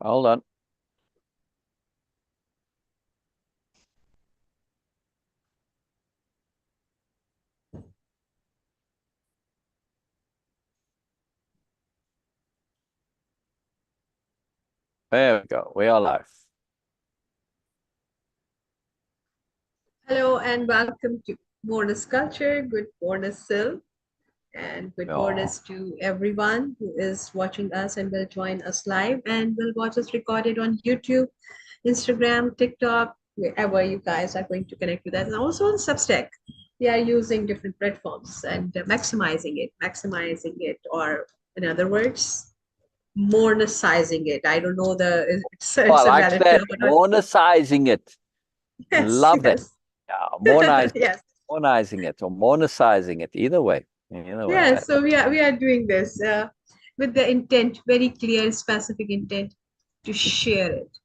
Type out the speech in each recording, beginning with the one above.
Hold on. There we go. We are live. Hello and welcome to Moreness-Culture. Good morning, Syl, and good morning to everyone who is watching us and will join us live and will watch us recorded on YouTube, Instagram, TikTok, wherever you guys are going to connect with us. And also on Substack, we are using different platforms and maximizing it, or in other words, Morenessizing it. I don't know it's I a like valid that. term. Morenessizing it. Yes, Love it. yes. Yeah, Morenizing Yes. it or Morenessizing it. Either way. Either way. Yeah, so we are doing this with the intent, very clear, specific intent to share it.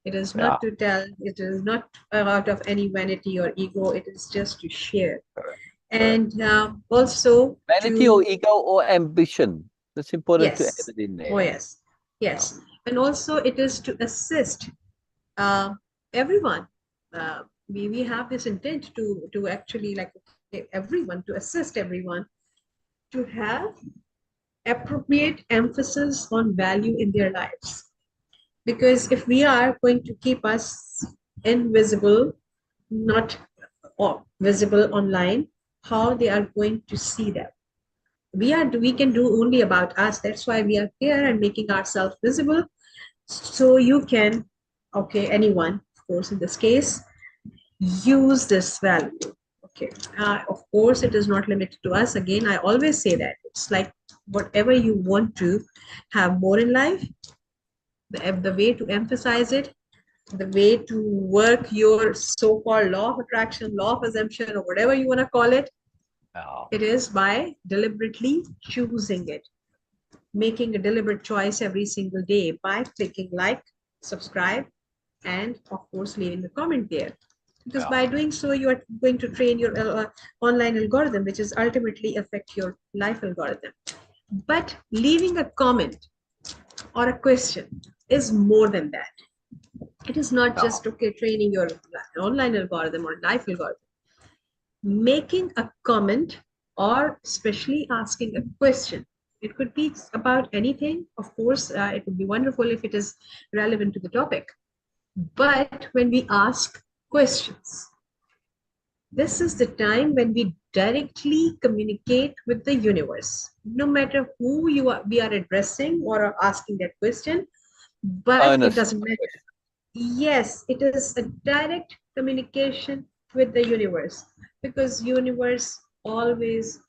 It is not to tell, it is not out of any vanity or ego, it is just to share. Correct. And also Vanity or ego or ambition. That's important to add yes. it in there. Oh, yes. Yes. And also it is to assist everyone. We have this intent to actually like everyone, to assist everyone to have appropriate emphasis on value in their lives. Because if we are going to keep us invisible, not visible online, how they are going to see them? We can do only about us. That's why we are here and making ourselves visible. So you can, okay, anyone, of course, in this case, use this value. Okay. Of course, it is not limited to us. Again, I always say that it's like whatever you want to have more in life, the way to emphasize it, the way to work your so-called law of attraction, law of assumption, or whatever you want to call it, it is by deliberately choosing it, making a deliberate choice every single day by clicking like, subscribe, and of course, leaving a comment there. Because by doing so, you are going to train your online algorithm, which is ultimately affect your life algorithm. But leaving a comment or a question is more than that. It is not just, okay, training your online algorithm or life algorithm. Making a comment or especially asking a question. It could be about anything. Of course, it would be wonderful if it is relevant to the topic. But when we ask questions, this is the time when we directly communicate with the universe, no matter who we are addressing or are asking that question, but it doesn't matter. Yes, it is a direct communication with the universe, because universe always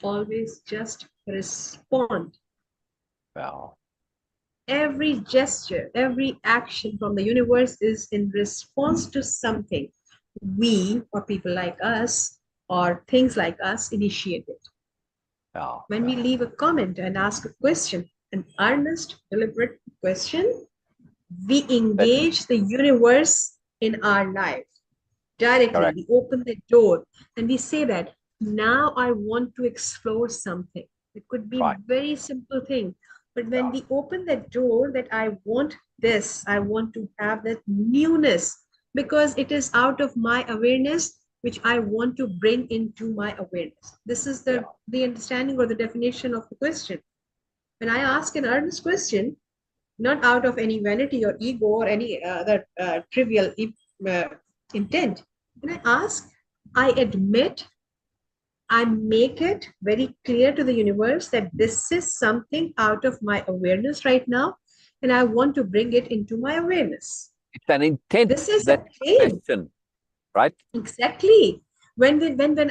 just respond. Wow. Every gesture, every action from the universe is in response to something we or people like us or things like us initiated. When we leave a comment and ask a question, an earnest, deliberate question, we engage the universe in our life directly. Correct. We open the door and we say that now I want to explore something. It could be a very simple thing. But when we open that door that I want this, I want to have that newness, because it is out of my awareness, which I want to bring into my awareness. This is the understanding or the definition of the question. When I ask an earnest question, not out of any vanity or ego or any other trivial intent. When I ask, I admit, I make it very clear to the universe that this is something out of my awareness right now, and I want to bring it into my awareness. It's an intent. This is that question, right? Exactly. When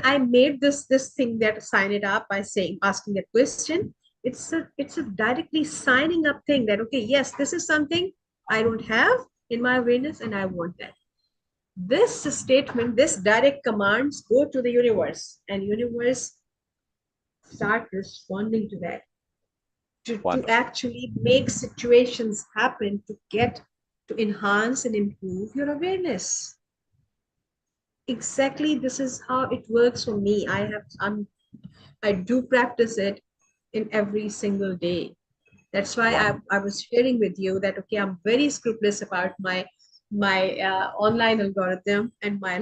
I made this thing, that sign it up by saying, asking that question, it's a directly signing up thing that, okay, yes, this is something I don't have in my awareness and I want that. This statement, this direct commands go to the universe, and universe start responding to that, to actually make situations happen, to enhance and improve your awareness. Exactly, this is how it works for me. I do practice it in every single day. That's why I was sharing with you that, okay, I'm very scrupulous about my online algorithm and my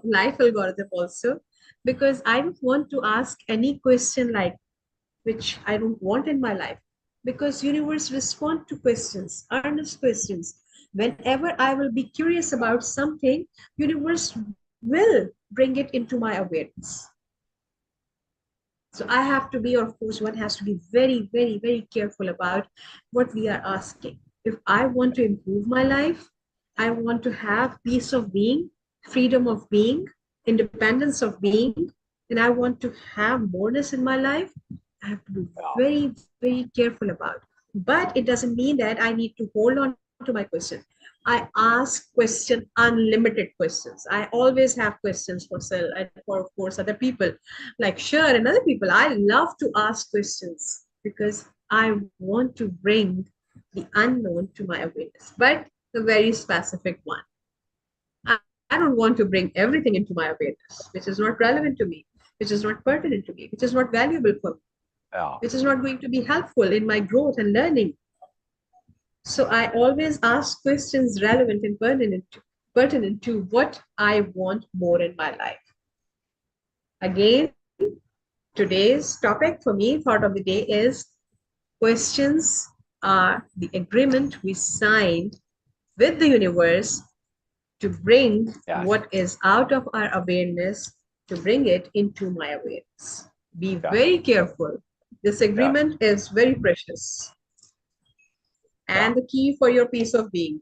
life algorithm also, because I don't want to ask any question like which I don't want in my life, because universe respond to questions, earnest questions. Whenever I will be curious about something, universe will bring it into my awareness. So I have to be, or of course, one has to be very, very, very careful about what we are asking. If I want to improve my life, I want to have peace of being, freedom of being, independence of being, and I want to have moreness in my life, I have to be very, very careful about. But it doesn't mean that I need to hold on to my question. I ask unlimited questions. I always have questions for Syl and for, of course, other people like sure and other people. I love to ask questions because I want to bring the unknown to my awareness, but the very specific one. I don't want to bring everything into my awareness, which is not relevant to me, which is not pertinent to me, which is not valuable for me, which is not going to be helpful in my growth and learning. So I always ask questions relevant and pertinent to what I want more in my life. Again, today's topic for me, thought of the day, is questions are the agreement we signed with the universe to bring what is out of our awareness, to bring it into my awareness. Be very careful. This agreement is very precious and the key for your peace of being.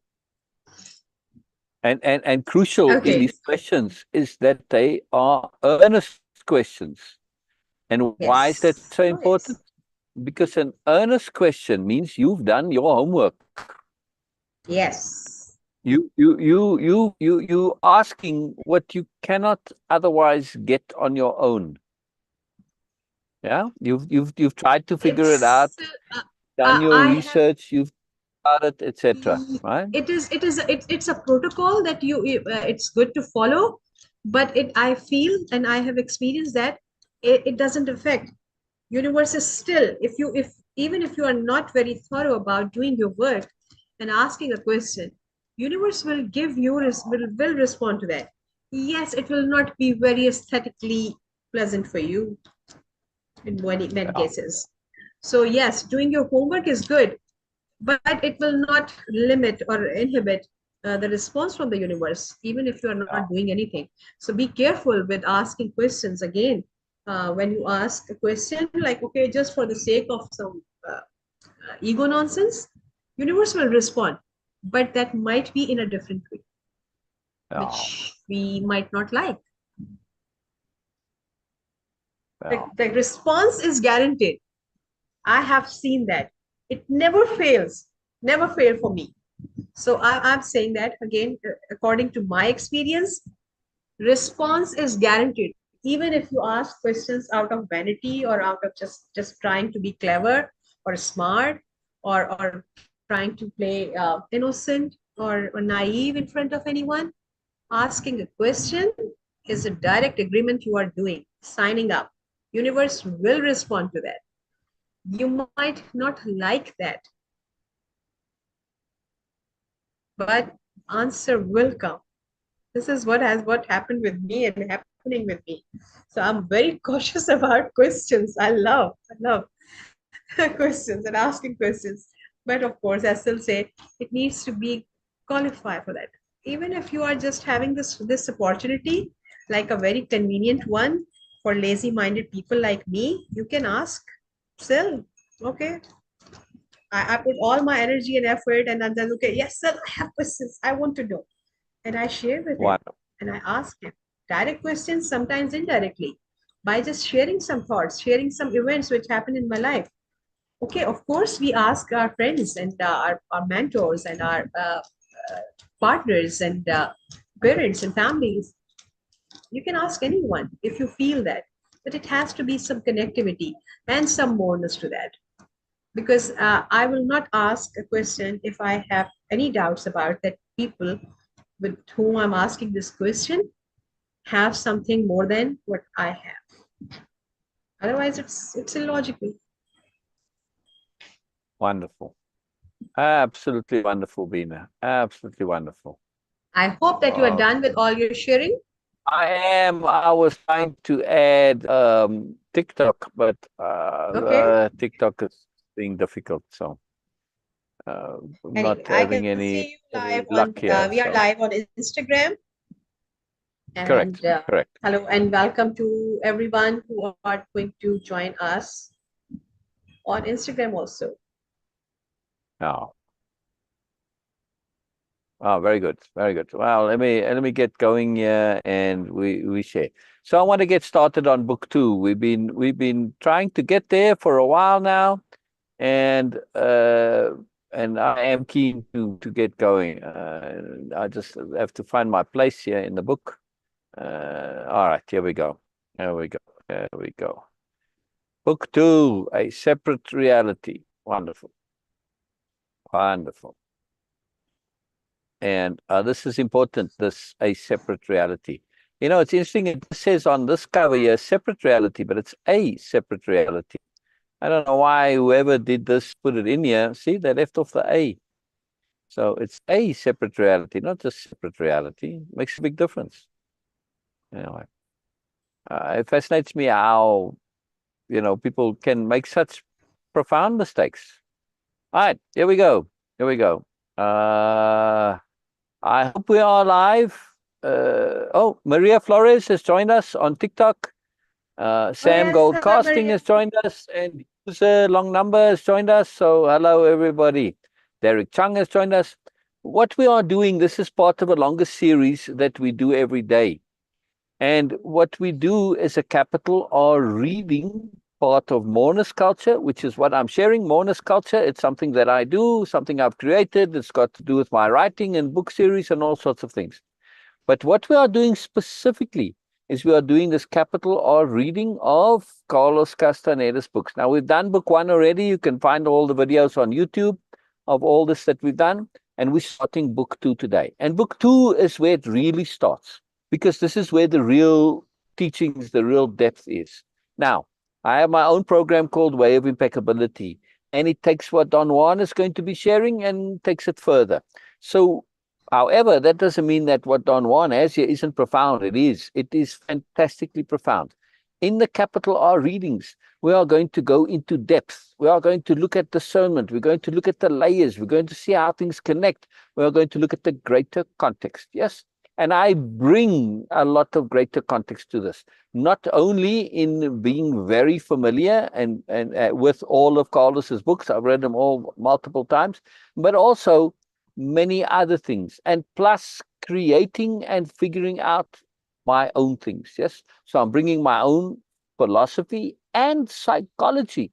And crucial in these questions is that they are earnest questions. And why is that so important? Because an earnest question means you've done your homework. Yes. You asking what you cannot otherwise get on your own. Yeah, you've tried to figure it out, done your research, you've started, etc. Right? It's a protocol that it's good to follow, but I feel and I have experienced that it doesn't affect. Universe is still, if even if you are not very thorough about doing your work and asking a question, universe will give you will respond to that. Yes, it will not be very aesthetically pleasant for you in many cases. So yes, doing your homework is good, but it will not limit or inhibit the response from the universe, even if you are not doing anything. So be careful with asking questions again. When you ask a question like, okay, just for the sake of some ego nonsense, universe will respond, but that might be in a different way, which we might not like. The response is guaranteed. I have seen that. It never fails, never failed for me. So I'm saying that again, according to my experience, response is guaranteed. Even if you ask questions out of vanity or out of just trying to be clever or smart or trying to play innocent or naive in front of anyone, asking a question is a direct agreement you are doing, signing up. Universe will respond to that. You might not like that, but answer will come. This is what happened with me and happening with me. So I'm very cautious about questions. I love questions and asking questions. But of course, as Syl say, it needs to be qualified for that. Even if you are just having this opportunity, like a very convenient one for lazy-minded people like me, you can ask Syl. Okay, I put all my energy and effort, and then okay, yes, Syl, I have questions. I want to know, and I share with him, and I ask him direct questions, sometimes indirectly, by just sharing some thoughts, sharing some events which happen in my life. Okay, of course, we ask our friends and our mentors and our partners and parents and families. You can ask anyone if you feel that, but it has to be some connectivity and some moreness to that. Because I will not ask a question if I have any doubts about that people with whom I'm asking this question have something more than what I have. Otherwise, it's illogical. Wonderful. Absolutely wonderful, Beena. Absolutely wonderful. I hope that you are done with all your sharing. I am. I was trying to add TikTok, but Okay. TikTok is being difficult, so not Anyway, I having can any see you live luck on, here. we are So live on Instagram. correct, And correct. hello and welcome to everyone who are going to join us on Instagram also. Oh, oh, very good, very good. Well, let me get going here, and we share. So I want to get started on book 2. We've been trying to get there for a while now, and I am keen to get going. I just have to find my place here in the book. All right, here we go. Here we go. Here we go. Book 2, A Separate Reality. Wonderful. Wonderful. And this is important, this A Separate Reality. You know, it's interesting. It says on this cover here, separate reality, but it's a separate reality. I don't know why whoever did this put it in here. See, they left off the A. So it's a separate reality, not just separate reality. It makes a big difference. Anyway, it fascinates me how, people can make such profound mistakes. All right, here we go. Here we go. I hope we are live. Oh, Maria Flores has joined us on TikTok. Oh, Sam yes. Gold Hello, Casting Maria. has joined us, and user Long Number has joined us. So hello, everybody. Derek Chung has joined us. What we are doing, this is part of a longer series that we do every day. And what we do is a capital R reading part of Moreness-Culture, which is what I'm sharing. Moreness-Culture, it's something that I do, something I've created. It's got to do with my writing and book series and all sorts of things. But what we are doing specifically is we are doing this capital R reading of Carlos Castaneda's books. Now, we've done book 1 already. You can find all the videos on YouTube of all this that we've done. And we're starting book 2 today. And book 2 is where it really starts, because this is where the real teachings, the real depth is. Now, I have my own program called Way-Of-Impeccability, and it takes what Don Juan is going to be sharing and takes it further. So, however, that doesn't mean that what Don Juan has here isn't profound. It is. It is fantastically profound. In the capital R readings, we are going to go into depth. We are going to look at discernment. We're going to look at the layers. We're going to see how things connect. We are going to look at the greater context. Yes? And I bring a lot of greater context to this, not only in being very familiar and with all of Carlos's books. I've read them all multiple times, but also many other things, and plus creating and figuring out my own things. Yes. So I'm bringing my own philosophy and psychology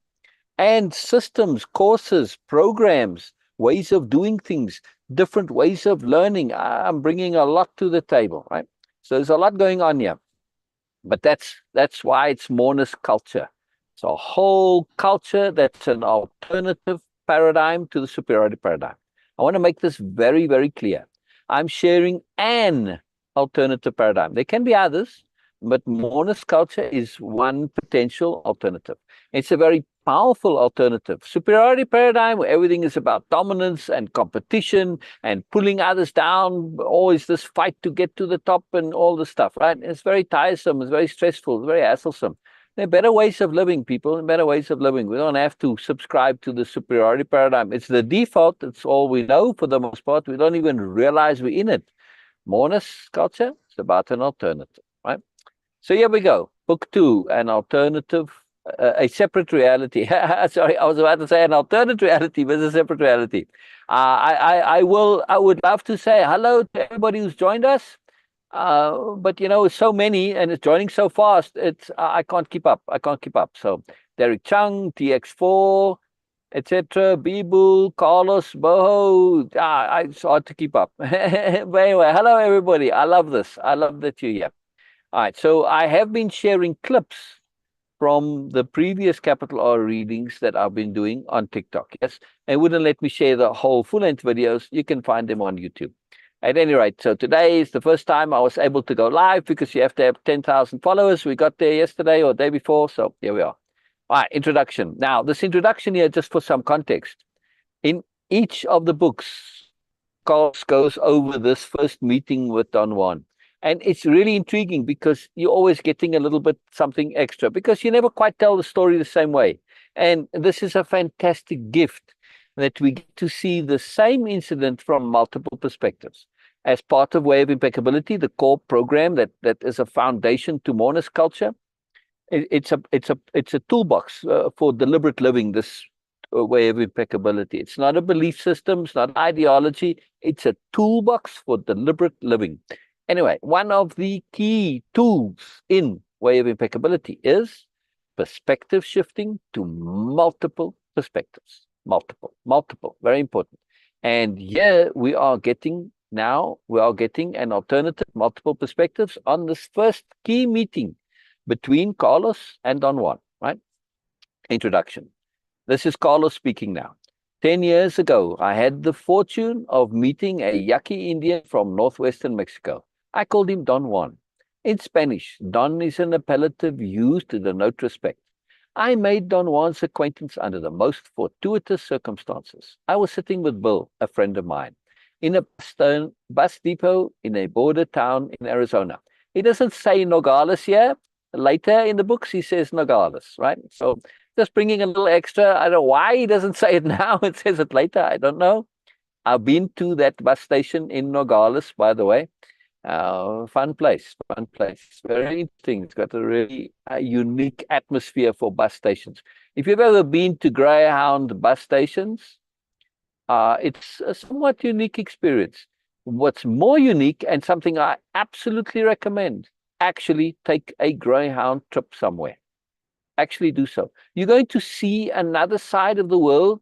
and systems, courses, programs, ways of doing things, different ways of learning. I'm bringing a lot to the table, right? So there's a lot going on here. But that's why it's Moreness-Culture. It's a whole culture that's an alternative paradigm to the superiority paradigm. I want to make this very, very clear. I'm sharing an alternative paradigm. There can be others, but Moreness-Culture is one potential alternative. It's a very powerful alternative. Superiority paradigm, where everything is about dominance and competition and pulling others down, always this fight to get to the top and all this stuff, right? It's very tiresome, it's very stressful, it's very hassle-some. There are better ways of living, people, better ways of living. We don't have to subscribe to the superiority paradigm. It's the default. It's all we know for the most part. We don't even realize we're in it. Moreness-Culture is about an alternative, right? So here we go. Book 2, an alternative, a separate reality. Sorry, I was about to say an alternate reality, but it's a separate reality. I would love to say hello to everybody who's joined us. But it's so many and it's joining so fast. I can't keep up. I can't keep up. So Derek Chung, TX4, etc. Bibu, Carlos, Boho. It's hard to keep up. But anyway, hello everybody. I love this. I love that you're here. All right. So I have been sharing clips from the previous capital R readings that I've been doing on TikTok. Yes. And wouldn't let me share the whole full-length videos. You can find them on YouTube. At any rate, so today is the first time I was able to go live, because you have to have 10,000 followers. We got there yesterday or day before, so here we are. All right, introduction. Now, this introduction here, just for some context. In each of the books, Carlos goes over this first meeting with Don Juan. And it's really intriguing because you're always getting a little bit something extra because you never quite tell the story the same way. And this is a fantastic gift that we get to see the same incident from multiple perspectives. As part of Way of Impeccability, the core program that is a foundation to Moreness culture, it's a toolbox for deliberate living. This Way of Impeccability. It's not a belief system. It's not ideology. It's a toolbox for deliberate living. Anyway, one of the key tools in Way of Impeccability is perspective shifting to multiple perspectives. Multiple, very important. And here we are getting an alternative multiple perspectives on this first key meeting between Carlos and Don Juan, right? Introduction. This is Carlos speaking now. 10 years ago, I had the fortune of meeting a Yaqui Indian from northwestern Mexico. I called him Don Juan. In Spanish, Don is an appellative used to denote respect. I made Don Juan's acquaintance under the most fortuitous circumstances. I was sitting with Bill, a friend of mine, in a bus depot in a border town in Arizona. He doesn't say Nogales here. Later in the books, he says Nogales, right? So just bringing a little extra. I don't know why he doesn't say it now. It says it later. I don't know. I've been to that bus station in Nogales, by the way. Fun place. Very interesting. It's got a really unique atmosphere for bus stations. If you've ever been to Greyhound bus stations, it's a somewhat unique experience. What's more unique and something I absolutely recommend, actually take a Greyhound trip somewhere. Actually do so. You're going to see another side of the world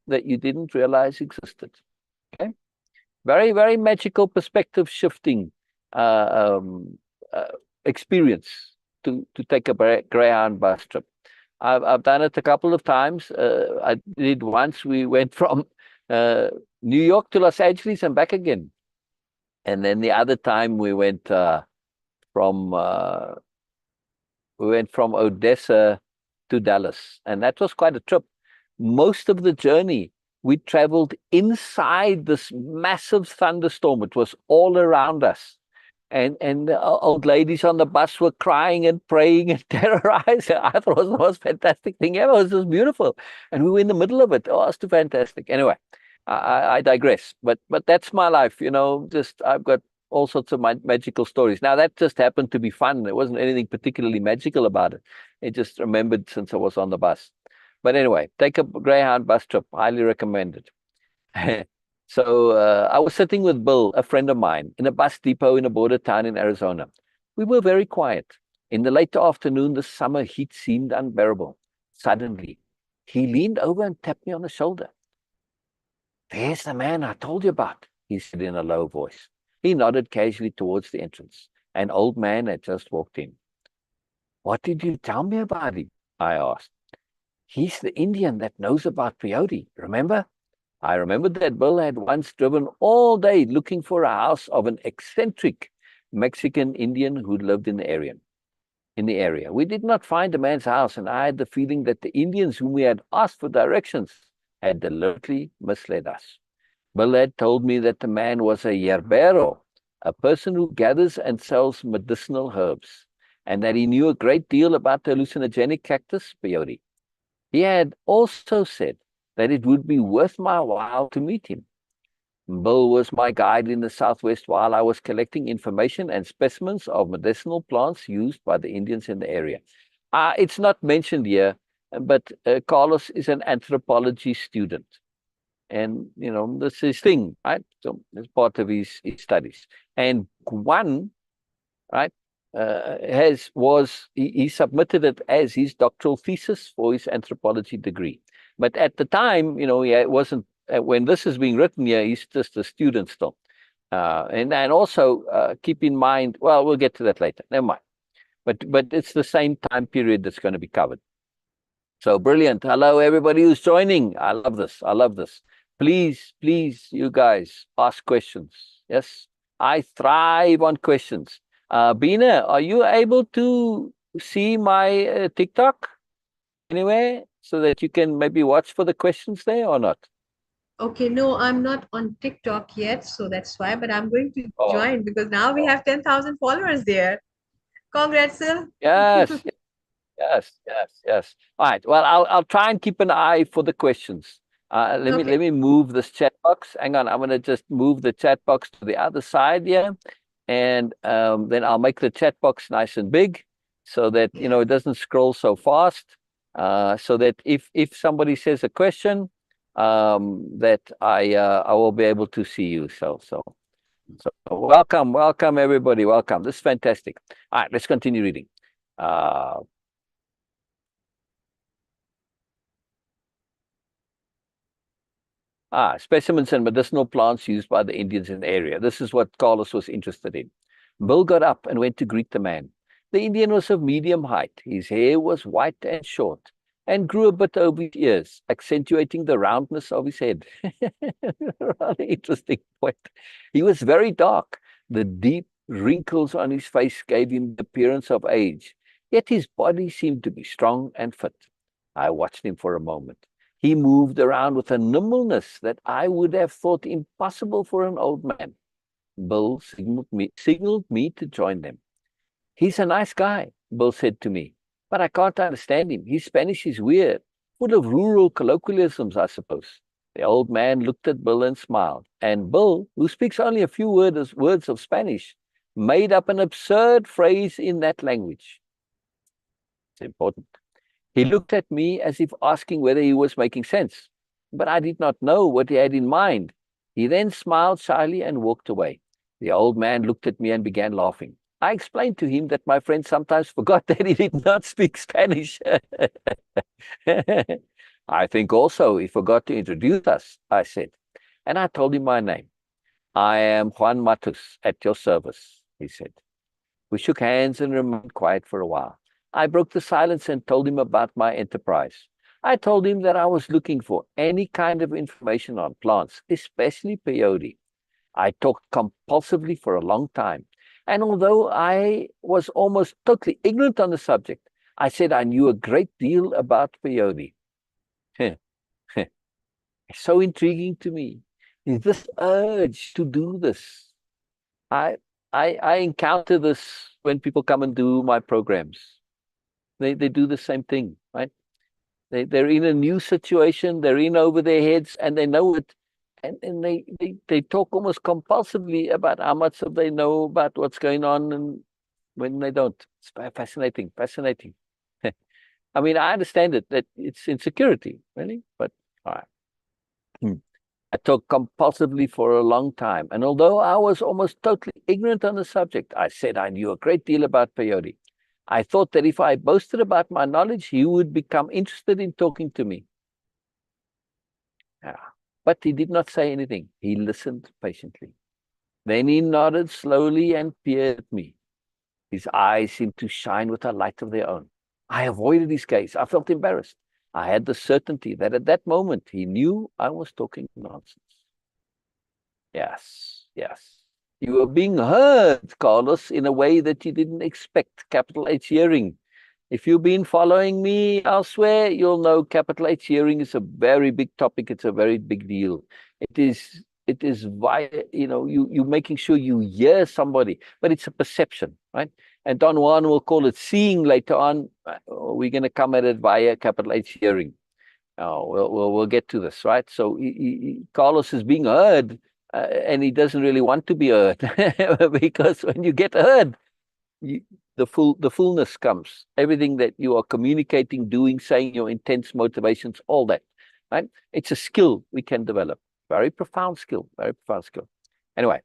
that you didn't realize existed. Okay? Very, very magical perspective shifting experience to take a Greyhound bus trip. I've done it a couple of times. I did once. We went from New York to Los Angeles and back again. And then the other time we went from Odessa to Dallas, and that was quite a trip. Most of the journey we traveled inside this massive thunderstorm. It was all around us. And the old ladies on the bus were crying and praying and terrorized. I thought it was the most fantastic thing ever. It was just beautiful. And we were in the middle of it. Oh, it was too fantastic. Anyway, I digress. But that's my life, just I've got all sorts of magical stories. Now, that just happened to be fun. There wasn't anything particularly magical about it. It just remembered since I was on the bus. But anyway, take a Greyhound bus trip. Highly recommended. So I was sitting with Bill, a friend of mine, in a bus depot in a border town in Arizona. We were very quiet. In the late afternoon, the summer heat seemed unbearable. Suddenly, he leaned over and tapped me on the shoulder. "There's the man I told you about," he said in a low voice. He nodded casually towards the entrance. An old man had just walked in. "What did you tell me about him?" I asked. "He's the Indian that knows about peyote, remember?" I remembered that Bill had once driven all day looking for a house of an eccentric Mexican Indian who lived in the area. We did not find the man's house, and I had the feeling that the Indians whom we had asked for directions had deliberately misled us. Bill had told me that the man was a yerbero, a person who gathers and sells medicinal herbs, and that he knew a great deal about the hallucinogenic cactus, peyote. He had also said that it would be worth my while to meet him. Bill was my guide in the Southwest while I was collecting information and specimens of medicinal plants used by the Indians in the area. It's not mentioned here, but Carlos is an anthropology student. And, this is his thing, right? So it's part of his studies. And Juan, right, he submitted it as his doctoral thesis for his anthropology degree. But at the time, he wasn't, when this is being written here, he's just a student still. And also keep in mind, well, we'll get to that later. Never mind. But it's the same time period that's going to be covered. So brilliant. Hello, everybody who's joining. I love this. Please, you guys, ask questions. Yes, I thrive on questions. Beena, are you able to see my TikTok anywhere so that you can maybe watch for the questions there or not? Okay, no, I'm not on TikTok yet, so that's why, but I'm going to Oh, join because now we oh. have 10,000 followers there. Congrats, Syl. Yes, yes, yes, yes. All right. Well, I'll try and keep an eye for the questions. Let Okay. me move this chat box. Hang on, I'm gonna just move the chat box to the other side here, and then I'll make the chat box nice and big, so that it doesn't scroll so fast. So that if somebody says a question, that I will be able to see you. So welcome everybody. Welcome. This is fantastic. All right, let's continue reading. Uh, Specimens and medicinal plants used by the Indians in the area. This is what Carlos was interested in. Bill got up and went to greet the man. The Indian was of medium height. His hair was white and short and grew a bit over his ears, accentuating the roundness of his head. Rather interesting point. He was very dark. The deep wrinkles on his face gave him the appearance of age, yet his body seemed to be strong and fit. I watched him for a moment. He moved around with a nimbleness that I would have thought impossible for an old man. Bill signaled me to join them. He's a nice guy, Bill said to me, but I can't understand him. His Spanish is weird, full of rural colloquialisms, I suppose. The old man looked at Bill and smiled, and Bill, who speaks only a few words of Spanish, made up an absurd phrase in that language. It's important. He looked at me as if asking whether he was making sense, but I did not know what he had in mind. He then smiled shyly and walked away. The old man looked at me and began laughing. I explained to him that my friend sometimes forgot that he did not speak Spanish. I think also he forgot to introduce us, I said, and I told him my name. I am Juan Matus, at your service, he said. We shook hands and remained quiet for a while. I broke the silence and told him about my enterprise. I told him that I was looking for any kind of information on plants, especially peyote. I talked compulsively for a long time, and although I was almost totally ignorant on the subject, I said I knew a great deal about peyote. It's so intriguing to me. This urge to do this. I I encounter this when people come and do my programs. They do the same thing, right? They're in a new situation, they're in over their heads, and they know it, and they talk almost compulsively about how much of they know about what's going on, and when they don't. It's fascinating, fascinating. I mean, I understand it that it's insecurity, really, but all right. I talked compulsively for a long time, and although I was almost totally ignorant on the subject, I said I knew a great deal about peyote. I thought that if I boasted about my knowledge, he would become interested in talking to me. Yeah. But he did not say anything. He listened patiently. Then he nodded slowly and peered at me. His eyes seemed to shine with a light of their own. I avoided his gaze. I felt embarrassed. I had the certainty that at that moment he knew I was talking nonsense. Yes, yes. You were being heard, Carlos, in a way that you didn't expect. Capital H hearing. If you've been following me elsewhere, you'll know capital H hearing is a very big topic. It's a very big deal. It is via, you making sure you hear somebody, but it's a perception, right? And Don Juan will call it seeing later on. We're going to come at it via capital H hearing. We'll get to this, right? So Carlos is being heard, and he doesn't really want to be heard because when you get heard, the fullness comes. Everything that you are communicating, doing, saying, your intents, motivations, all that, right? It's a skill we can develop. Very profound skill. Very profound skill. Anyway,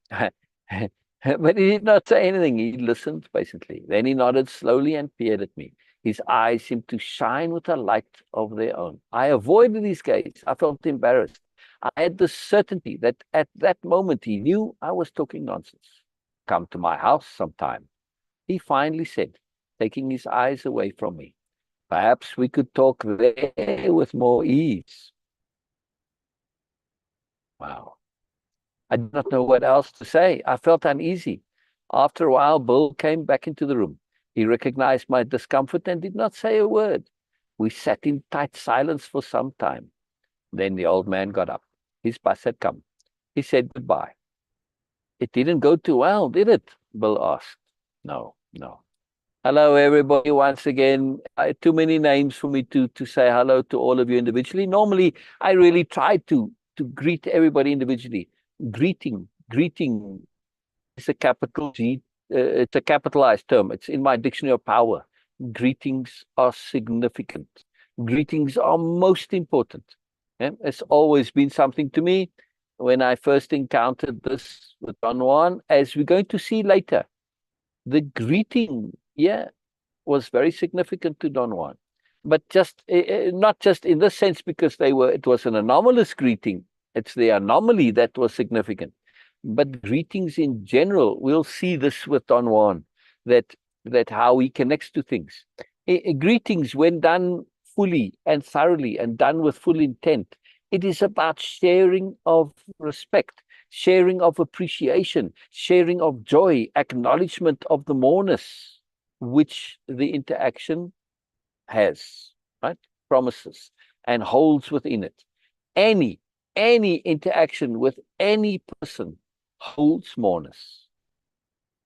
but he did not say anything. He listened patiently. Then he nodded slowly and peered at me. His eyes seemed to shine with a light of their own. I avoided his gaze. I felt embarrassed. I had the certainty that at that moment he knew I was talking nonsense. Come to my house sometime, he finally said, taking his eyes away from me. Perhaps we could talk there with more ease. Wow. I did not know what else to say. I felt uneasy. After a while, Bill came back into the room. He recognized my discomfort and did not say a word. We sat in tight silence for some time. Then the old man got up. His bus had come. He said goodbye. It didn't go too well, did it? Bill asked. No, no. Hello, everybody, once again. Too many names for me to say hello to all of you individually. Normally, I really try to greet everybody individually. Greeting is a capital G. It's a capitalized term. It's in my dictionary of power. Greetings are significant. Greetings are most important. Yeah? It's always been something to me when I first encountered this with Don Juan, as we're going to see later. The greeting, was very significant to Don Juan, but just not just in this sense because it was an anomalous greeting. It's the anomaly that was significant, but greetings in general. We'll see this with Don Juan, that how he connects to things. Greetings, when done fully and thoroughly and done with full intent, it is about sharing of respect, sharing of appreciation, sharing of joy, acknowledgement of the moreness which the interaction has, right? Promises and holds within it. Any interaction with any person holds moreness.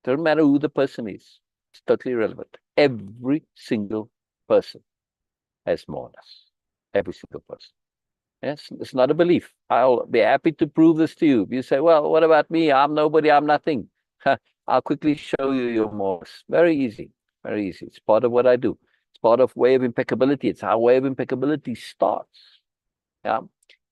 Doesn't matter who the person is. It's totally irrelevant. Every single person has moreness. Every single person. Yes, it's not a belief. I'll be happy to prove this to you. If you say, well, what about me? I'm nobody, I'm nothing. I'll quickly show you your moreness. Very easy. Very easy. It's part of what I do. It's part of Way of Impeccability. It's how Way of Impeccability starts. Yeah.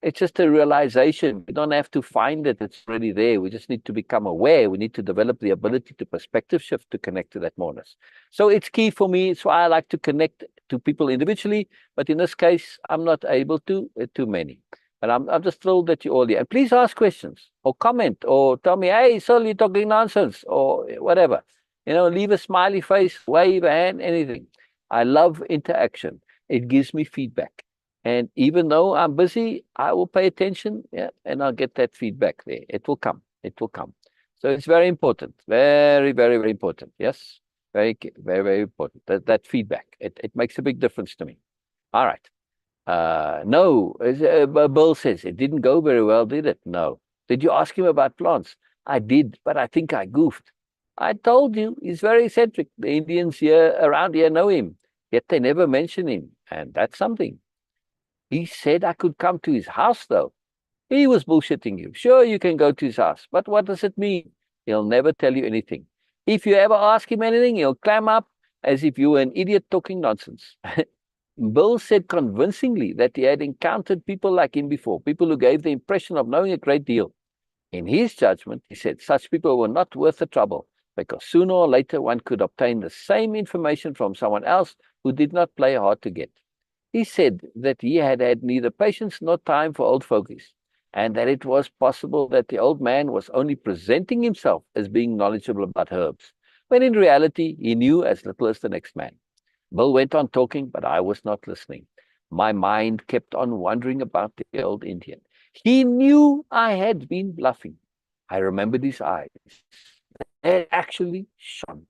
It's just a realization. We don't have to find it. It's already there. We just need to become aware. We need to develop the ability to perspective shift to connect to that moreness. So it's key for me. It's why I like to connect to people individually. But in this case, I'm not able to, too many. But I'm just thrilled that you're all here. And please ask questions or comment or tell me, hey, Syl, you're talking nonsense or whatever. Leave a smiley face, wave a hand, anything. I love interaction. It gives me feedback. And even though I'm busy, I will pay attention, and I'll get that feedback there. It will come. It will come. So it's very important. Very, very, very important. Yes. Very, very, very important. That feedback. It makes a big difference to me. All right. No, Bill says it didn't go very well, did it? No. Did you ask him about plants? I did, but I think I goofed. I told you, he's very eccentric. The Indians around here know him, yet they never mention him. And that's something. He said I could come to his house, though. He was bullshitting you. Sure, you can go to his house, but what does it mean? He'll never tell you anything. If you ever ask him anything, he'll clam up as if you were an idiot talking nonsense. Bill said convincingly that he had encountered people like him before, people who gave the impression of knowing a great deal. In his judgment, he said such people were not worth the trouble, because sooner or later one could obtain the same information from someone else who did not play hard to get. He said that he had neither patience nor time for old fogies, and that it was possible that the old man was only presenting himself as being knowledgeable about herbs, when in reality he knew as little as the next man. Bill went on talking, but I was not listening. My mind kept on wondering about the old Indian. He knew I had been bluffing. I remembered his eyes. They had actually shone.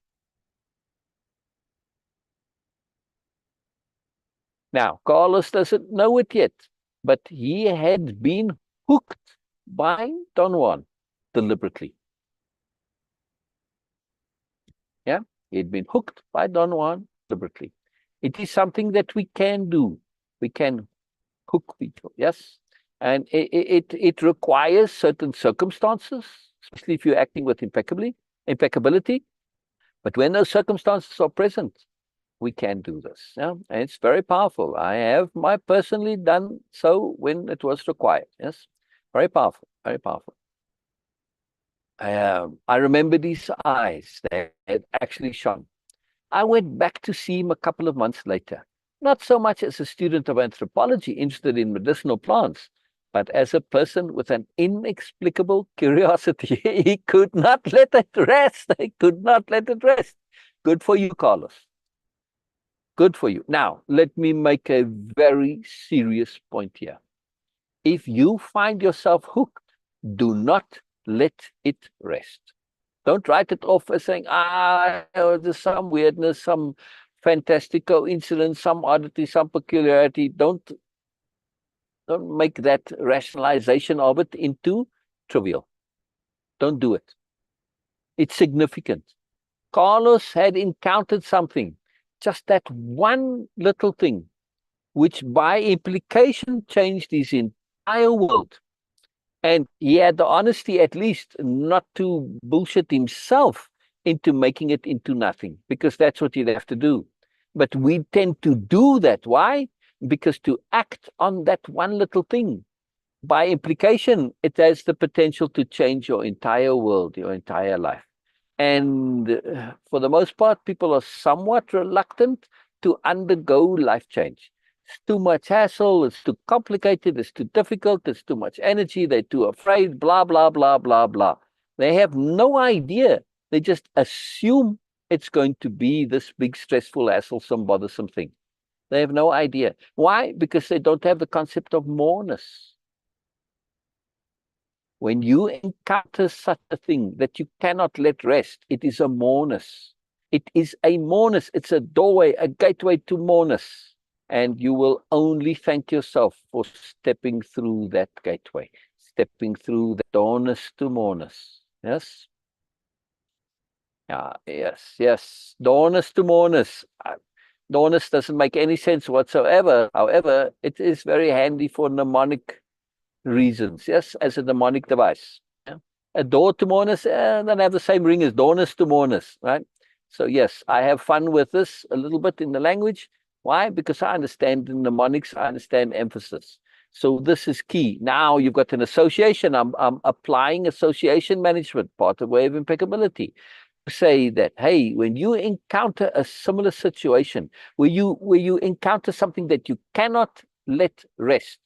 Now, Carlos doesn't know it yet, but he had been hooked by Don Juan deliberately. Yeah, he had been hooked by Don Juan deliberately. It is something that we can do. We can hook people, yes? And it requires certain circumstances, especially if you're acting with impeccability. But when those circumstances are present, we can do this. Yeah? And it's very powerful. I have personally done so when it was required. Yes, very powerful, very powerful. I remember these eyes that had actually shone. I went back to see him a couple of months later, not so much as a student of anthropology interested in medicinal plants, but as a person with an inexplicable curiosity. He could not let it rest. He could not let it rest. Good for you, Carlos. Good for you. Now, let me make a very serious point here. If you find yourself hooked, do not let it rest. Don't write it off as saying, there's some weirdness, some fantastic coincidence, some oddity, some peculiarity. Don't Don't make that rationalization of it into trivial. Don't do it. It's significant. Carlos had encountered something, just that one little thing, which by implication changed his entire world. And he had the honesty, at least, not to bullshit himself into making it into nothing, because that's what you'd have to do. But we tend to do that. Why? Because to act on that one little thing, by implication, it has the potential to change your entire world, your entire life. And for the most part, people are somewhat reluctant to undergo life change. It's too much hassle, it's too complicated, it's too difficult, it's too much energy, they're too afraid, blah, blah, blah, blah, blah. They have no idea. They just assume it's going to be this big, stressful, hassle-some, bothersome thing. They have no idea. Why? Because they don't have the concept of moreness. When you encounter such a thing that you cannot let rest, it is a moreness. It is a moreness. It's a doorway, a gateway to moreness. And you will only thank yourself for stepping through that gateway, stepping through the doorness to moreness. Yes? Yes, yes. Doorness to moreness. Doorness doesn't make any sense whatsoever. However, it is very handy for mnemonic reasons, yes, as a mnemonic device. Yeah? A door to moreness doesn't have the same ring as doorness to moreness, right? So yes, I have fun with this a little bit in the language. Why? Because I understand the mnemonics, I understand emphasis. So this is key. Now you've got an association. I'm applying association management, part of Way of Impeccability. Say that, hey, when you encounter a similar situation, where you encounter something that you cannot let rest,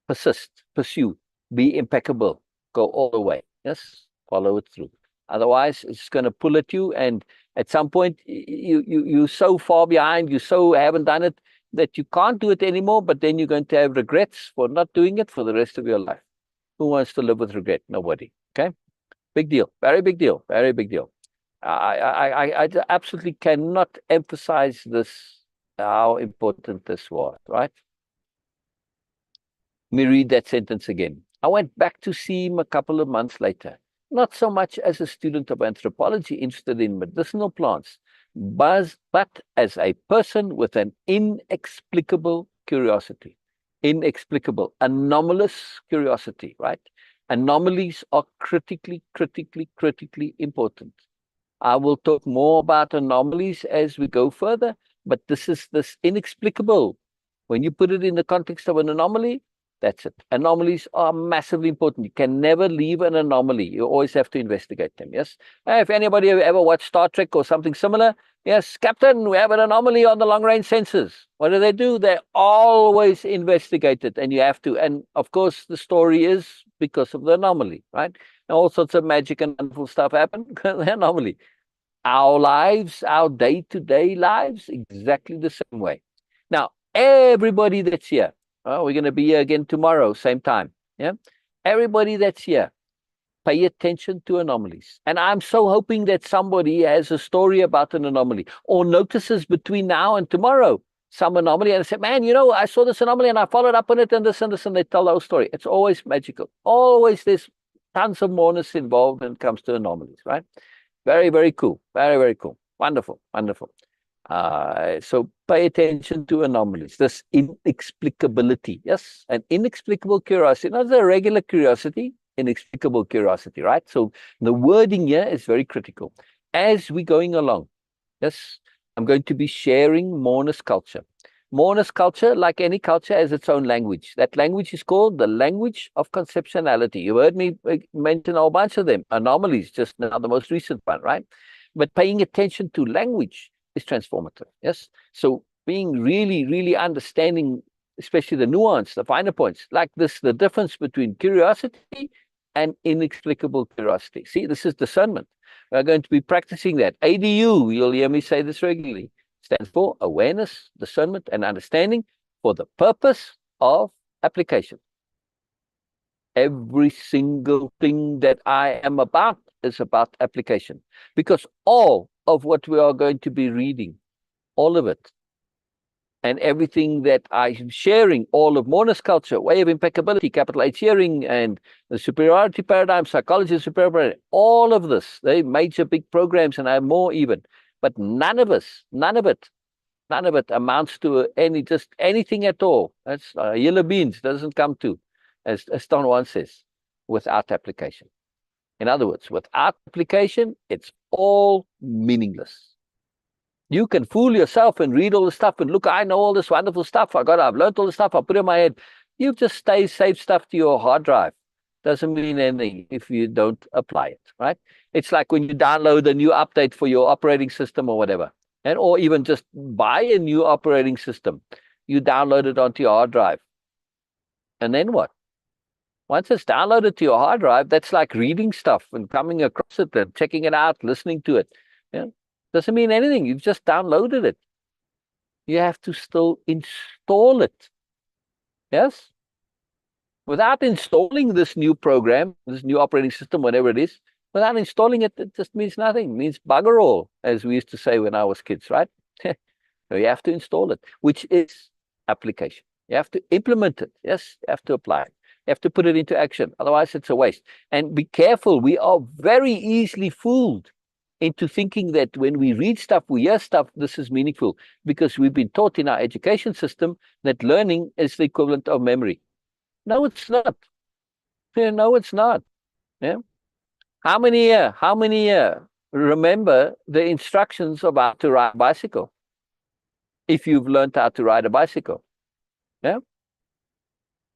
persist, pursue, be impeccable, go all the way. Yes, follow it through. Otherwise, it's going to pull at you, and at some point, you're so far behind, you so haven't done it that you can't do it anymore. But then you're going to have regrets for not doing it for the rest of your life. Who wants to live with regret? Nobody. Okay, big deal, very big deal, very big deal. I absolutely cannot emphasize this, how important this was, right? Let me read that sentence again. I went back to see him a couple of months later, not so much as a student of anthropology interested in medicinal plants, but as a person with an inexplicable curiosity. Inexplicable, anomalous curiosity, right? Anomalies are critically important. I will talk more about anomalies as we go further, but this is this inexplicable. When you put it in the context of an anomaly, that's it. Anomalies are massively important. You can never leave an anomaly. You always have to investigate them, yes? If anybody ever watched Star Trek or something similar, yes, Captain, we have an anomaly on the long-range sensors. What do? They always investigate it, and you have to. And, of course, the story is because of the anomaly, right? And all sorts of magic and wonderful stuff happen because of the anomaly. Our lives, our day-to-day lives, exactly the same way. Now, everybody that's here, we're going to be here again tomorrow, same time. Yeah, everybody that's here, pay attention to anomalies. And I'm so hoping that somebody has a story about an anomaly or notices between now and tomorrow some anomaly and say, man, I saw this anomaly and I followed up on it and this and this, and they tell the whole story. It's always magical. Always there's tons of moreness involved when it comes to anomalies, right? Very, very cool. Very, very cool. Wonderful, wonderful. So pay attention to anomalies, this inexplicability. Yes, an inexplicable curiosity, not a regular curiosity, inexplicable curiosity, right? So the wording here is very critical. As we're going along, yes, I'm going to be sharing Moreness-Culture. Moreness-Culture, like any culture, has its own language. That language is called the Language-Of-Conceptionality. You heard me mention a whole bunch of them. Anomalies, just now the most recent one, right? But paying attention to language is transformative, yes? So being really understanding, especially the nuance, the finer points, like this, the difference between curiosity and inexplicable curiosity. See, this is discernment. We're going to be practicing that. ADU, you'll hear me say this regularly, stands for awareness, discernment, and understanding for the purpose of application. Every single thing that I am about is about application, because all of what we are going to be reading, all of it, and everything that I'm sharing, all of Moreness-Culture, Way of Impeccability, capital H hearing, and the superiority paradigm, psychology of superiority, all of this, they major big programs, and I have more even. But none of it amounts to just anything at all. That's yellow beans, doesn't come to, as Don Juan says, without application. In other words, without application, it's all meaningless. You can fool yourself and read all the stuff and look, I know all this wonderful stuff. I've learned all the stuff. I put it in my head. You've just saved stuff to your hard drive. Doesn't mean anything if you don't apply it, right? It's like when you download a new update for your operating system or whatever, or even just buy a new operating system. You download it onto your hard drive. And then what? Once it's downloaded to your hard drive, that's like reading stuff and coming across it and checking it out, listening to it. Yeah. Doesn't mean anything. You've just downloaded it. You have to still install it. Yes? Without installing this new program, this new operating system, whatever it is, without installing it, it just means nothing. It means bugger all, as we used to say when I was kids, right? So you have to install it, which is application. You have to implement it. Yes, you have to apply it. You have to put it into action. Otherwise, it's a waste. And be careful. We are very easily fooled into thinking that when we read stuff, we hear stuff, this is meaningful, because we've been taught in our education system that learning is the equivalent of memory. No, it's not. No, it's not. Yeah. How many remember the instructions of how to ride a bicycle? If you've learned how to ride a bicycle. Yeah.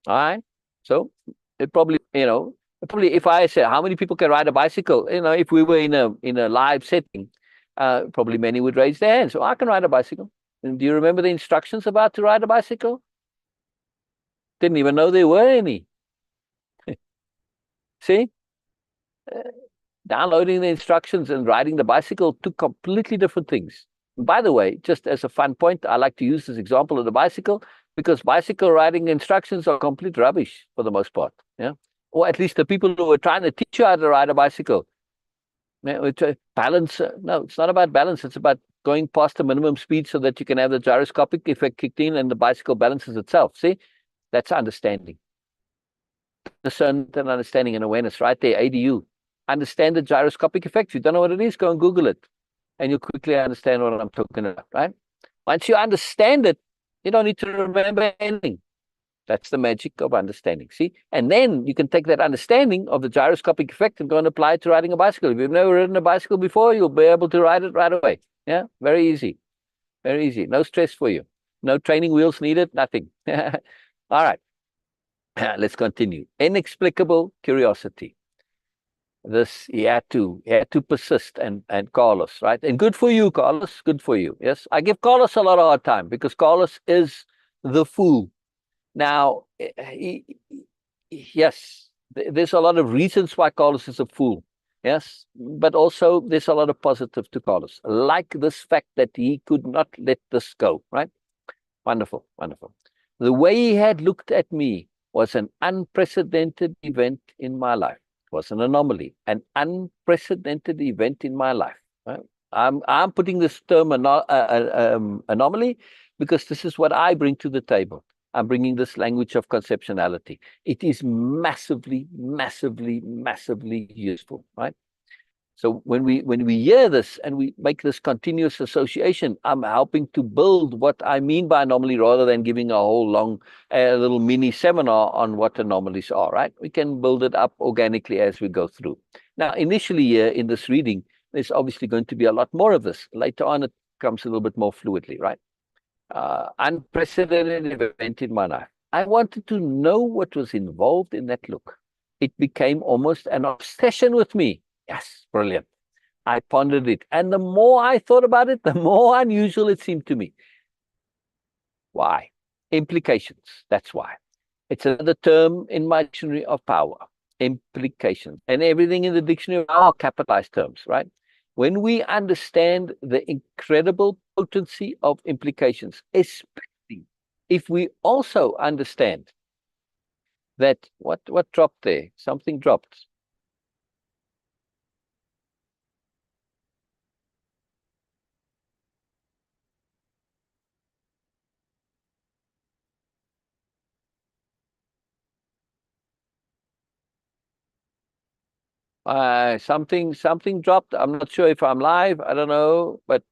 All right. So it probably, if I said how many people can ride a bicycle, if we were in a live setting, probably many would raise their hands. So I can ride a bicycle. And do you remember the instructions about to ride a bicycle? Didn't even know there were any. See? Downloading the instructions and riding the bicycle, two completely different things. And by the way, just as a fun point, I like to use this example of the bicycle because bicycle riding instructions are complete rubbish for the most part. Yeah. Or at least the people who are trying to teach you how to ride a bicycle. Yeah, balance. No, it's not about balance. It's about going past the minimum speed so that you can have the gyroscopic effect kicked in and the bicycle balances itself. See, that's understanding. Discernment and understanding and awareness right there, ADU. Understand the gyroscopic effect. If you don't know what it is, go and Google it. And you'll quickly understand what I'm talking about, right? Once you understand it, you don't need to remember anything. That's the magic of understanding, see? And then you can take that understanding of the gyroscopic effect and go and apply it to riding a bicycle. If you've never ridden a bicycle before, you'll be able to ride it right away. Yeah, very easy. Very easy. No stress for you. No training wheels needed, nothing. All right. Let's continue. Inexplicable curiosity. This he had to persist and Carlos, right? And good for you, Carlos. Good for you. Yes, I give Carlos a lot of hard time because Carlos is the fool. Now, yes, there's a lot of reasons why Carlos is a fool. Yes, but also there's a lot of positive to Carlos, like this fact that he could not let this go. Right? Wonderful, wonderful. The way he had looked at me was an unprecedented event in my life. It was an anomaly, an unprecedented event in my life. Right? I'm putting this term anomaly because this is what I bring to the table. I'm bringing this language of conceptionality. It is massively, massively, massively useful, right? So when we hear this and we make this continuous association, I'm helping to build what I mean by anomaly rather than giving a whole long little mini seminar on what anomalies are, right? We can build it up organically as we go through. Now, initially in this reading, there's obviously going to be a lot more of this. Later on, it comes a little bit more fluidly, right? Unprecedented event in my life. I wanted to know what was involved in that look. It became almost an obsession with me. Yes, brilliant. I pondered it. And the more I thought about it, the more unusual it seemed to me. Why? Implications. That's why. It's another term in my dictionary of power. Implications. And everything in the dictionary are capitalized terms, right? When we understand the incredible potency of implications, especially if we also understand that what dropped there? Something dropped. Something dropped. I'm not sure if I'm live. I don't know, but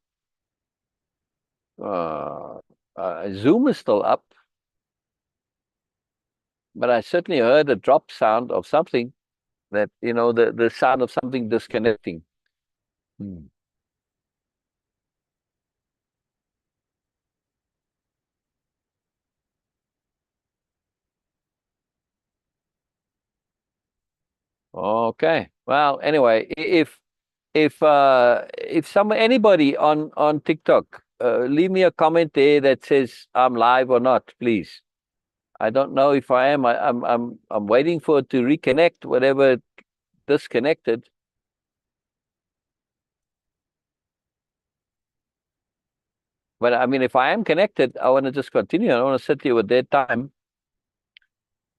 Zoom is still up. But I certainly heard a drop sound of something, that, the sound of something disconnecting. Okay. Well, anyway, if anybody on TikTok, leave me a comment there that says I'm live or not, please. I don't know if I am. I'm waiting for it to reconnect, whatever disconnected. But I mean, if I am connected, I want to just continue. I don't want to sit here with dead time.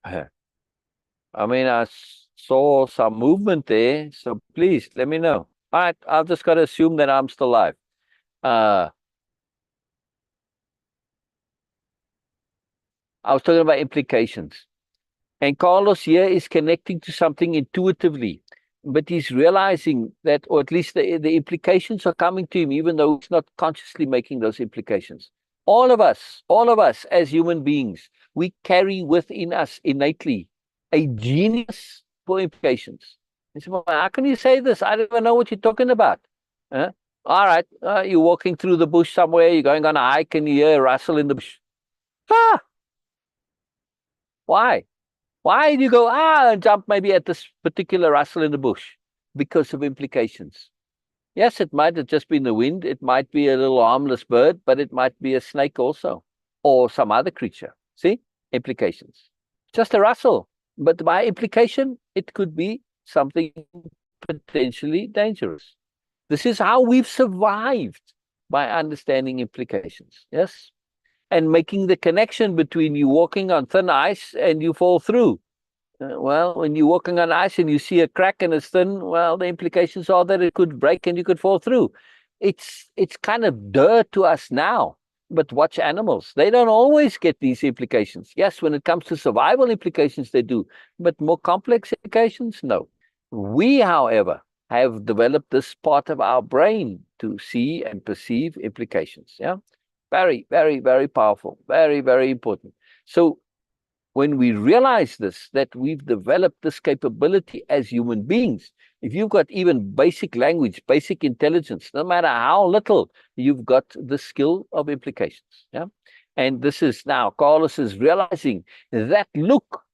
I mean, I saw some movement there, so please let me know. All right, I've just got to assume that I'm still live. I was talking about implications. And Carlos here is connecting to something intuitively, but he's realizing that, or at least the implications are coming to him, even though he's not consciously making those implications. All of us as human beings, we carry within us innately a genius for implications. He said, well, how can you say this? I don't even know what you're talking about. All right, you're walking through the bush somewhere, you're going on a hike, and you hear a rustle in the bush. Why? Why do you go, and jump maybe at this particular rustle in the bush? Because of implications. Yes, it might have just been the wind. It might be a little harmless bird, but it might be a snake also, or some other creature. See? Implications. Just a rustle. But by implication, it could be something potentially dangerous. This is how we've survived, by understanding implications. Yes? And making the connection between you walking on thin ice and you fall through. Well, when you're walking on ice and you see a crack and it's thin, well, the implications are that it could break and you could fall through. It's kind of dirt to us now. But watch animals. They don't always get these implications. Yes, when it comes to survival implications, they do. But more complex implications, no. We, however, have developed this part of our brain to see and perceive implications. Yeah. Very, very, very powerful. Very, very important. So when we realize this, that we've developed this capability as human beings, if you've got even basic language, basic intelligence, no matter how little, you've got the skill of implications. Yeah. And this is now, Carlos is realizing that, look,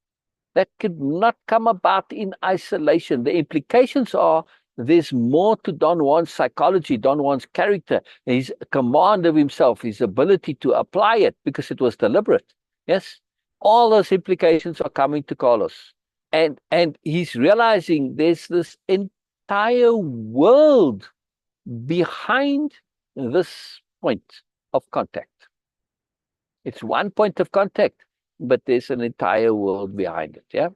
that could not come about in isolation. The implications are, there's more to Don Juan's psychology, Don Juan's character, his command of himself, his ability to apply it, because it was deliberate. Yes, all those implications are coming to Carlos. And he's realizing there's this entire world behind this point of contact. It's one point of contact, but there's an entire world behind it. Yeah.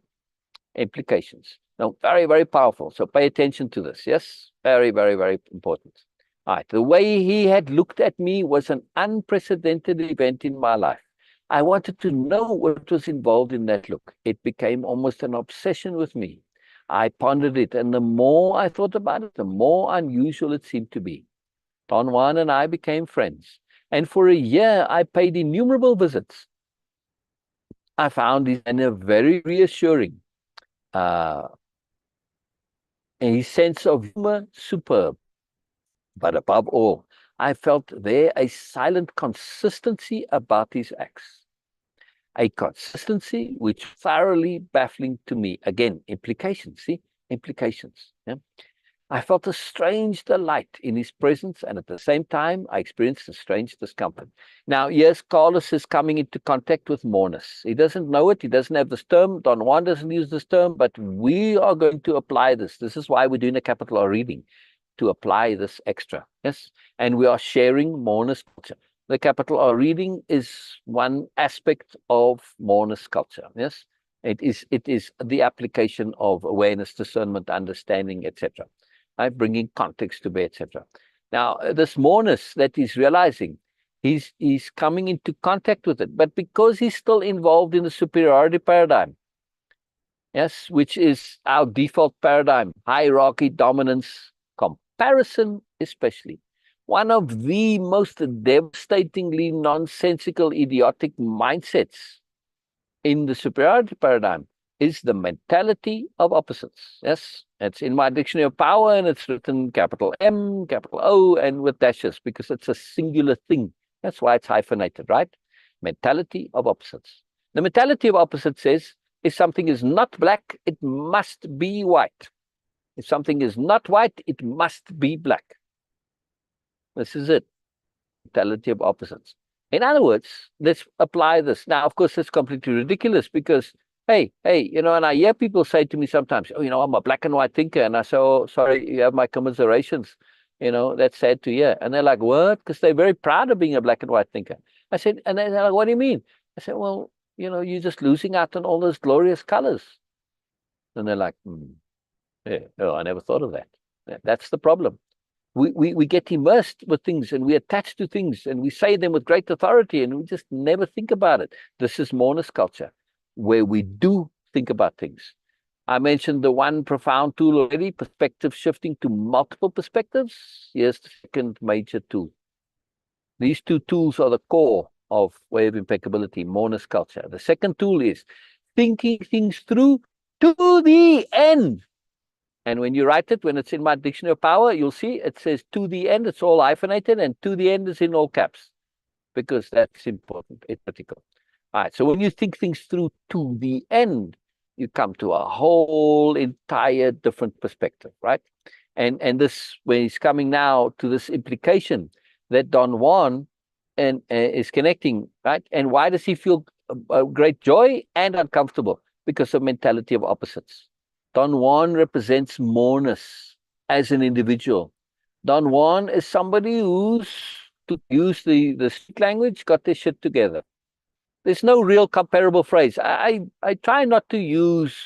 Implications. Now, very, very powerful. So pay attention to this. Yes. Very, very, very important. All right. The way he had looked at me was an unprecedented event in my life. I wanted to know what was involved in that look. It became almost an obsession with me. I pondered it, and the more I thought about it, the more unusual it seemed to be. Don Juan and I became friends, and for a year I paid innumerable visits. I found his manner very reassuring. And his sense of humor superb. But above all, I felt there a silent consistency about his acts. A consistency which thoroughly baffling to me. Again, implications, see? Implications. Yeah? I felt a strange delight in his presence, and at the same time, I experienced a strange discomfort. Now, yes, Carlos is coming into contact with moreness. He doesn't know it. He doesn't have this term. Don Juan doesn't use this term, but we are going to apply this. This is why we're doing a capital R reading, to apply this extra. Yes, and we are sharing Moreness-Culture. The capital R reading is one aspect of Moreness-Culture. Yes, it is the application of awareness, discernment, understanding, etc. Bringing context to bear, etc. Now, this moreness that he's realizing, he's coming into contact with it, but because he's still involved in the superiority paradigm, yes, which is our default paradigm, hierarchy, dominance, comparison especially. One of the most devastatingly nonsensical, idiotic mindsets in the superiority paradigm is the mentality of opposites. Yes, it's in my dictionary of power, and it's written capital M, capital O, and with dashes, because it's a singular thing. That's why it's hyphenated, right? Mentality of opposites. The mentality of opposites says, if something is not black, it must be white. If something is not white, it must be black. This is it. Mentality of opposites. In other words, let's apply this. Now, of course, it's completely ridiculous because, hey, and I hear people say to me sometimes, oh, I'm a black and white thinker. And I say, oh, sorry, you have my commiserations. That's sad to hear. And they're like, what? Because they're very proud of being a black and white thinker. I said, and they're like, what do you mean? I said, well, you're just losing out on all those glorious colors. And they're like, yeah, oh, I never thought of that. That's the problem. We get immersed with things, and we attach to things, and we say them with great authority, and we just never think about it. This is Moreness-Culture, where we do think about things. I mentioned the one profound tool already, perspective shifting to multiple perspectives. Here's the second major tool. These two tools are the core of Way-Of-Impeccability, Moreness-Culture. The second tool is thinking things through to the end. And when you write it, when it's in my dictionary of power, you'll see it says to the end, it's all hyphenated, and to the end is in all caps, because that's important, it's critical. All right, so when you think things through to the end, you come to a whole entire different perspective, right? And this, when he's coming now to this implication that Don Juan is connecting, right? And why does he feel great joy and uncomfortable? Because of mentality of opposites. Don Juan represents moreness as an individual. Don Juan is somebody who's, to use the street language, got their shit together. There's no real comparable phrase. I try not to use,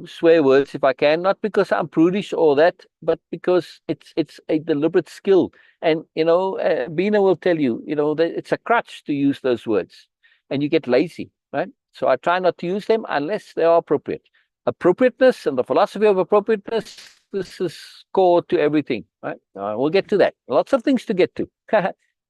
swear words if I can, not because I'm prudish or that, but because it's a deliberate skill. And, Beena will tell you, that it's a crutch to use those words, and you get lazy, right? So I try not to use them unless they are appropriate. Appropriateness and the philosophy of appropriateness, this is core to everything, right? We'll get to that. Lots of things to get to.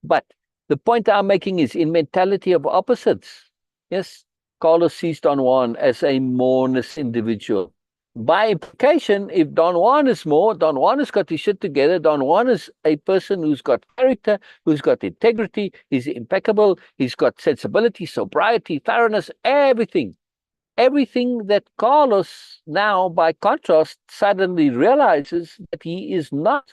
But the point I'm making is in mentality of opposites. Yes, Carlos sees Don Juan as a moreness individual. By implication, if Don Juan is more, Don Juan has got his shit together. Don Juan is a person who's got character, who's got integrity, he's impeccable, he's got sensibility, sobriety, thoroughness, everything. Everything that Carlos now, by contrast, suddenly realizes that he is not.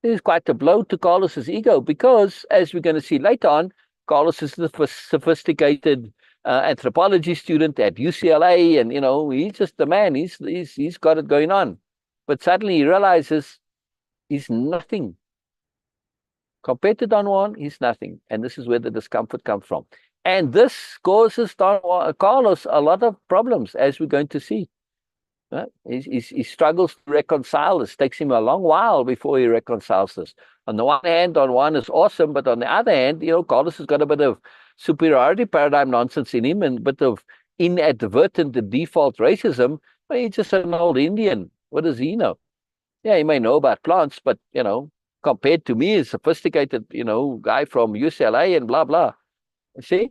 It is quite a blow to Carlos's ego because, as we're going to see later on, Carlos is the sophisticated anthropology student at UCLA, and he's just the man. He's got it going on, but suddenly he realizes he's nothing compared to Don Juan. He's nothing, and this is where the discomfort comes from. And this causes Carlos a lot of problems, as we're going to see. Right? He struggles to reconcile this. It takes him a long while before he reconciles this. On the one hand, Don Juan is awesome, but on the other hand, Carlos has got a bit of superiority paradigm nonsense in him and a bit of inadvertent default racism. Well, he's just an old Indian. What does he know? Yeah, he may know about plants, but, compared to me, a sophisticated, guy from UCLA and blah, blah. See?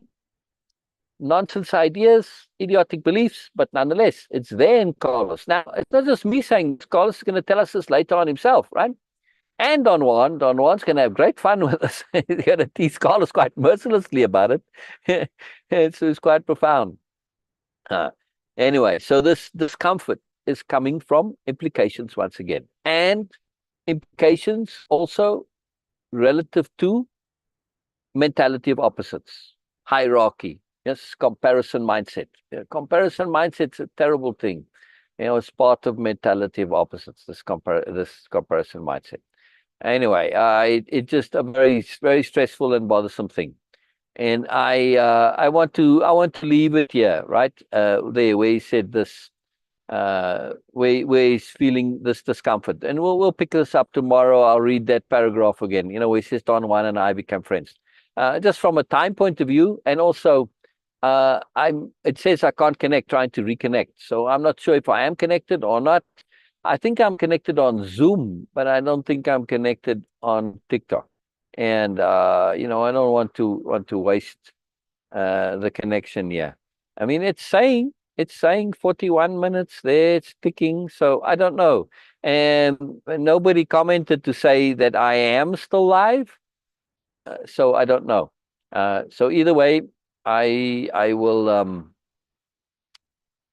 Nonsense ideas, idiotic beliefs, but nonetheless, it's there in Carlos. Now, it's not just me saying this. Carlos is going to tell us this later on himself, right? And Don Juan's going to have great fun with us. He's going to tease Carlos quite mercilessly about it. It's quite profound. Anyway, so this discomfort is coming from implications once again. And implications also relative to mentality of opposites, hierarchy. Yes, comparison mindset. Comparison mindset's a terrible thing. It's part of mentality of opposites, this comparison mindset. Anyway, it's just a very, very stressful and bothersome thing. And I want to leave it here, right? There where he said this, where he's feeling this discomfort. And we'll pick this up tomorrow. I'll read that paragraph again, where he says Don Juan and I become friends. Just from a time point of view, and also it says I can't connect, trying to reconnect. So I'm not sure if I am connected or not. I think I'm connected on Zoom, but I don't think I'm connected on TikTok. And I don't want to waste the connection here. I mean, it's saying 41 minutes there, it's ticking, so I don't know. And nobody commented to say that I am still live, so I don't know. So either way, I will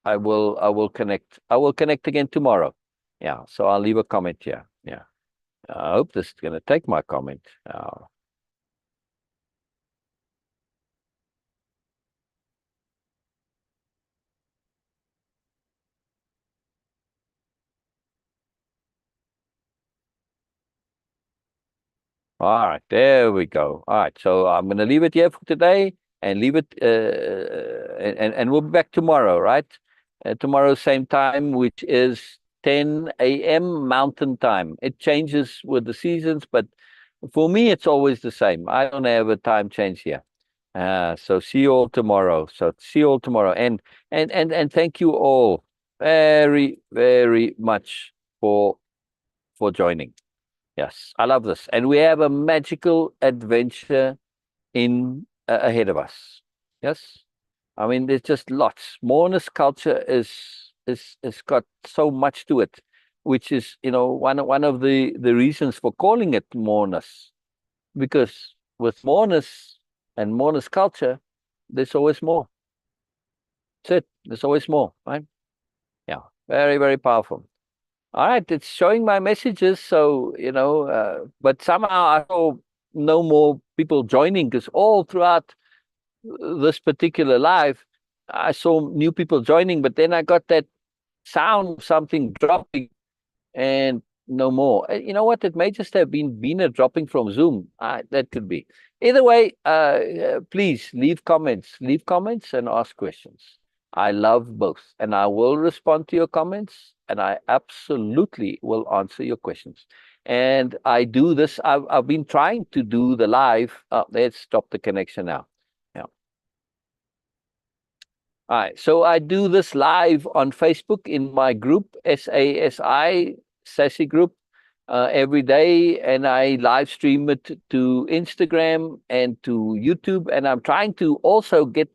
I will connect. I will connect again tomorrow. Yeah, so I'll leave a comment here. Yeah. I hope this is gonna take my comment. All right, there we go. All right, so I'm going to leave it here for today and leave it, and we'll be back tomorrow, right? Tomorrow, same time, which is 10 a.m. Mountain Time. It changes with the seasons, but for me, it's always the same. I don't have a time change here. So see you all tomorrow. So see you all tomorrow, and thank you all very, very much for joining. Yes, I love this. And we have a magical adventure in ahead of us. Yes. I mean, there's just lots. Moreness-Culture is got so much to it, which is, one of the reasons for calling it Moreness. Because with Moreness and Moreness-Culture, there's always more. That's it. There's always more, right? Yeah. Very, very powerful. All right, it's showing my messages, so but somehow I saw no more people joining, because all throughout this particular live, I saw new people joining, but then I got that sound of something dropping, and no more. You know what? It may just have been Beena dropping from Zoom. That could be. Either way, please leave comments and ask questions. I love both, and I will respond to your comments, and I absolutely will answer your questions. And I do this. I've been trying to do the live. Let's stop the connection now. Yeah. All right. So I do this live on Facebook in my group, SASI, Sassy Group, every day. And I live stream it to Instagram and to YouTube. And I'm trying to also get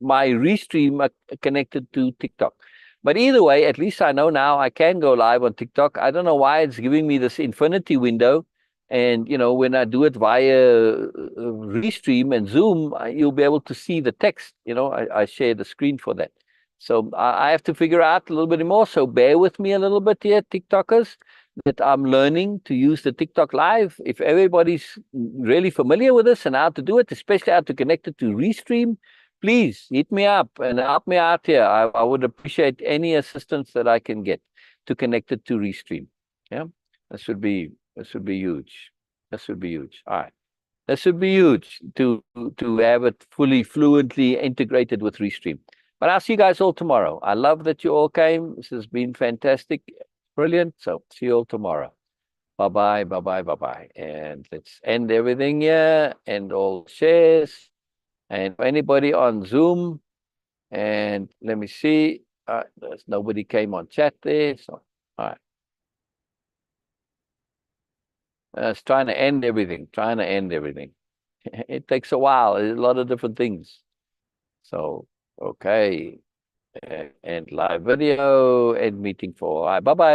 my restream connected to TikTok. But either way, at least I know now I can go live on TikTok. I don't know why it's giving me this infinity window. And, when I do it via Restream and Zoom, you'll be able to see the text. I share the screen for that. So I have to figure out a little bit more. So bear with me a little bit here, TikTokers, that I'm learning to use the TikTok Live. If everybody's really familiar with this and how to do it, especially how to connect it to Restream, please hit me up and help me out here. I would appreciate any assistance that I can get to connect it to Restream. Yeah, this would be huge. This would be huge. All right. This would be huge to have it fully fluently integrated with Restream. But I'll see you guys all tomorrow. I love that you all came. This has been fantastic, brilliant. So see you all tomorrow. Bye-bye, bye-bye, bye-bye. And let's end everything here, and all shares. And anybody on Zoom, and let me see. There's nobody came on chat there. So, all right. It's trying to end everything, It takes a while. There's a lot of different things. So, okay. And live video and meeting for. Bye-bye.